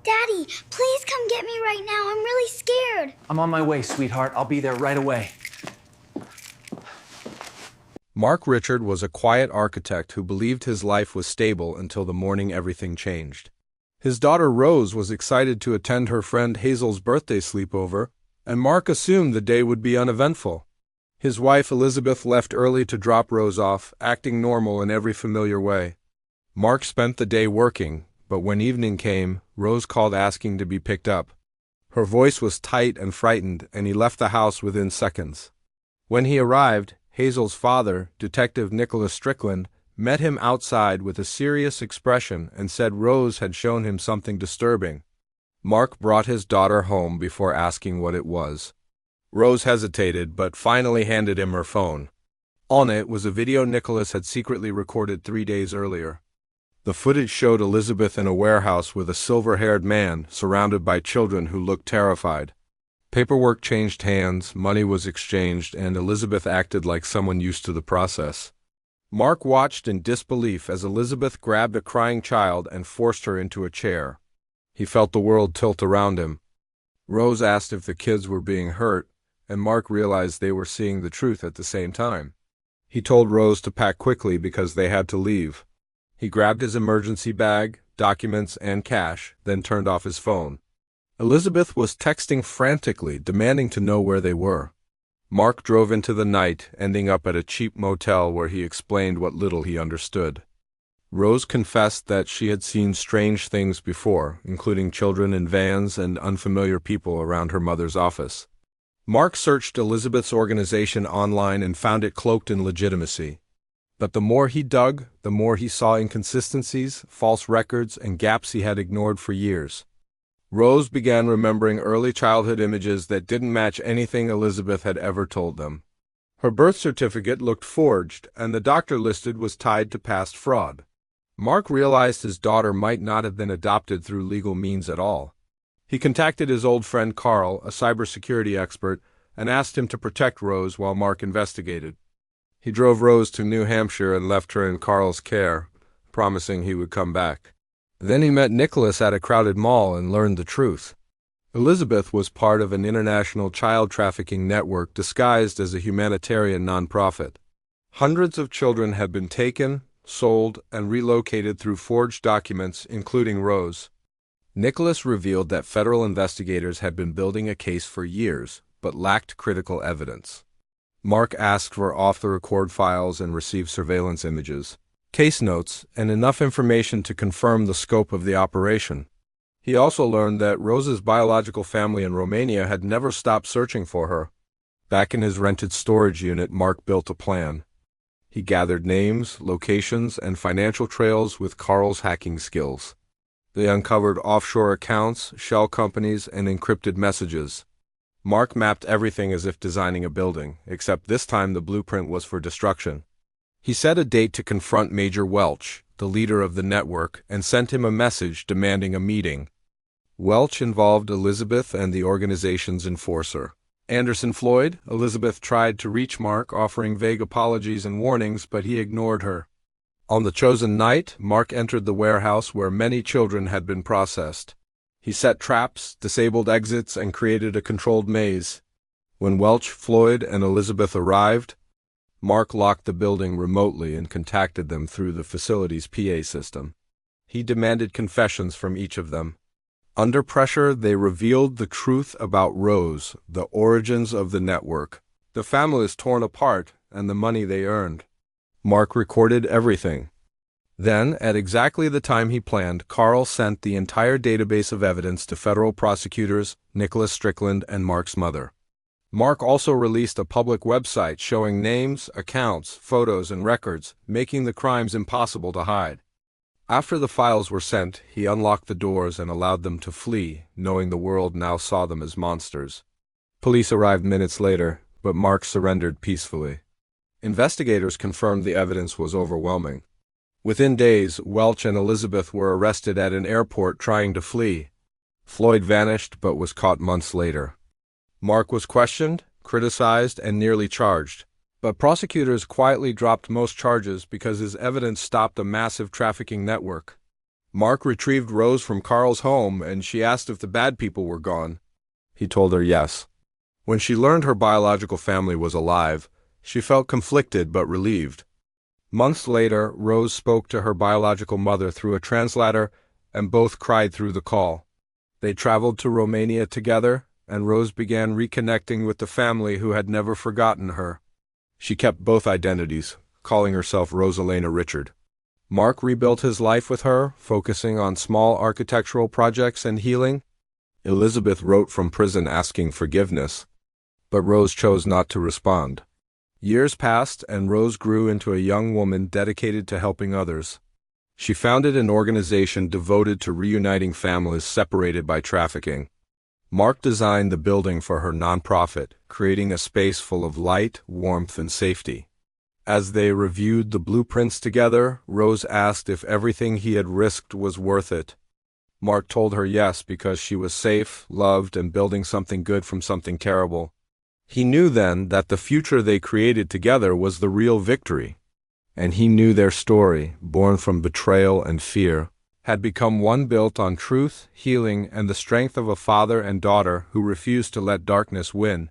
Daddy, please come get me right now. I'm really scared. I'm on my way, sweetheart. I'll be there right away. Mark Richard was a quiet architect who believed his life was stable until the morning everything changed. His daughter Rose was excited to attend her friend Hazel's birthday sleepover, and Mark assumed the day would be uneventful. His wife Elizabeth left early to drop Rose off, acting normal in every familiar way. Mark spent the day working, but when evening came, Rose called asking to be picked up. Her voice was tight and frightened, and he left the house within seconds. When he arrived, Hazel's father, Detective Nicholas Strickland, met him outside with a serious expression and said Rose had shown him something disturbing. Mark brought his daughter home before asking what it was. Rose hesitated, but finally handed him her phone. On it was a video Nicholas had secretly recorded 3 days earlier. The footage showed Elizabeth in a warehouse with a silver-haired man surrounded by children who looked terrified. Paperwork changed hands, money was exchanged, and Elizabeth acted like someone used to the process. Mark watched in disbelief as Elizabeth grabbed a crying child and forced her into a chair. He felt the world tilt around him. Rose asked if the kids were being hurt, and Mark realized they were seeing the truth at the same time. He told Rose to pack quickly because they had to leave. He grabbed his emergency bag, documents, and cash, then turned off his phone. Elizabeth was texting frantically, demanding to know where they were. Mark drove into the night, ending up at a cheap motel where he explained what little he understood. Rose confessed that she had seen strange things before, including children in vans and unfamiliar people around her mother's office. Mark searched Elizabeth's organization online and found it cloaked in legitimacy. But the more he dug, the more he saw inconsistencies, false records, and gaps he had ignored for years. Rose began remembering early childhood images that didn't match anything Elizabeth had ever told them. Her birth certificate looked forged, and the doctor listed was tied to past fraud. Mark realized his daughter might not have been adopted through legal means at all. He contacted his old friend Carl, a cybersecurity expert, and asked him to protect Rose while Mark investigated. He drove Rose to New Hampshire and left her in Carl's care, promising he would come back. Then he met Nicholas at a crowded mall and learned the truth. Elizabeth was part of an international child trafficking network disguised as a humanitarian nonprofit. Hundreds of children had been taken, sold, and relocated through forged documents, including Rose. Nicholas revealed that federal investigators had been building a case for years, but lacked critical evidence. Mark asked for off-the-record files and received surveillance images, case notes, and enough information to confirm the scope of the operation. He also learned that Rose's biological family in Romania had never stopped searching for her. Back in his rented storage unit, Mark built a plan. He gathered names, locations, and financial trails with Carl's hacking skills. They uncovered offshore accounts, shell companies, and encrypted messages. Mark mapped everything as if designing a building, except this time the blueprint was for destruction. He set a date to confront Major Welch, the leader of the network, and sent him a message demanding a meeting. Welch involved Elizabeth and the organization's enforcer. Anderson Floyd. Elizabeth tried to reach Mark, offering vague apologies and warnings, but he ignored her. On the chosen night, Mark entered the warehouse where many children had been processed. He set traps, disabled exits, and created a controlled maze. When Welch, Floyd, and Elizabeth arrived, Mark locked the building remotely and contacted them through the facility's PA system. He demanded confessions from each of them. Under pressure, they revealed the truth about Rose, the origins of the network, the families torn apart, and the money they earned. Mark recorded everything. Then, at exactly the time he planned, Carl sent the entire database of evidence to federal prosecutors, Nicholas Strickland, and Mark's mother. Mark also released a public website showing names, accounts, photos, and records, making the crimes impossible to hide. After the files were sent, he unlocked the doors and allowed them to flee, knowing the world now saw them as monsters. Police arrived minutes later, but Mark surrendered peacefully. Investigators confirmed the evidence was overwhelming. Within days, Welch and Elizabeth were arrested at an airport trying to flee. Floyd vanished but was caught months later. Mark was questioned, criticized, and nearly charged. But prosecutors quietly dropped most charges because his evidence stopped a massive trafficking network. Mark retrieved Rose from Carl's home, and she asked if the bad people were gone. He told her yes. When she learned her biological family was alive, she felt conflicted but relieved. Months later, Rose spoke to her biological mother through a translator, and both cried through the call. They traveled to Romania together, and Rose began reconnecting with the family who had never forgotten her. She kept both identities, calling herself Rosalena Richard. Mark rebuilt his life with her, focusing on small architectural projects and healing. Elizabeth wrote from prison asking forgiveness, but Rose chose not to respond. Years passed, and Rose grew into a young woman dedicated to helping others. She founded an organization devoted to reuniting families separated by trafficking. Mark designed the building for her nonprofit, creating a space full of light, warmth, and safety. As they reviewed the blueprints together, Rose asked if everything he had risked was worth it. Mark told her yes, because she was safe, loved, and building something good from something terrible. He knew then that the future they created together was the real victory. And he knew their story, born from betrayal and fear, had become one built on truth, healing, and the strength of a father and daughter who refused to let darkness win.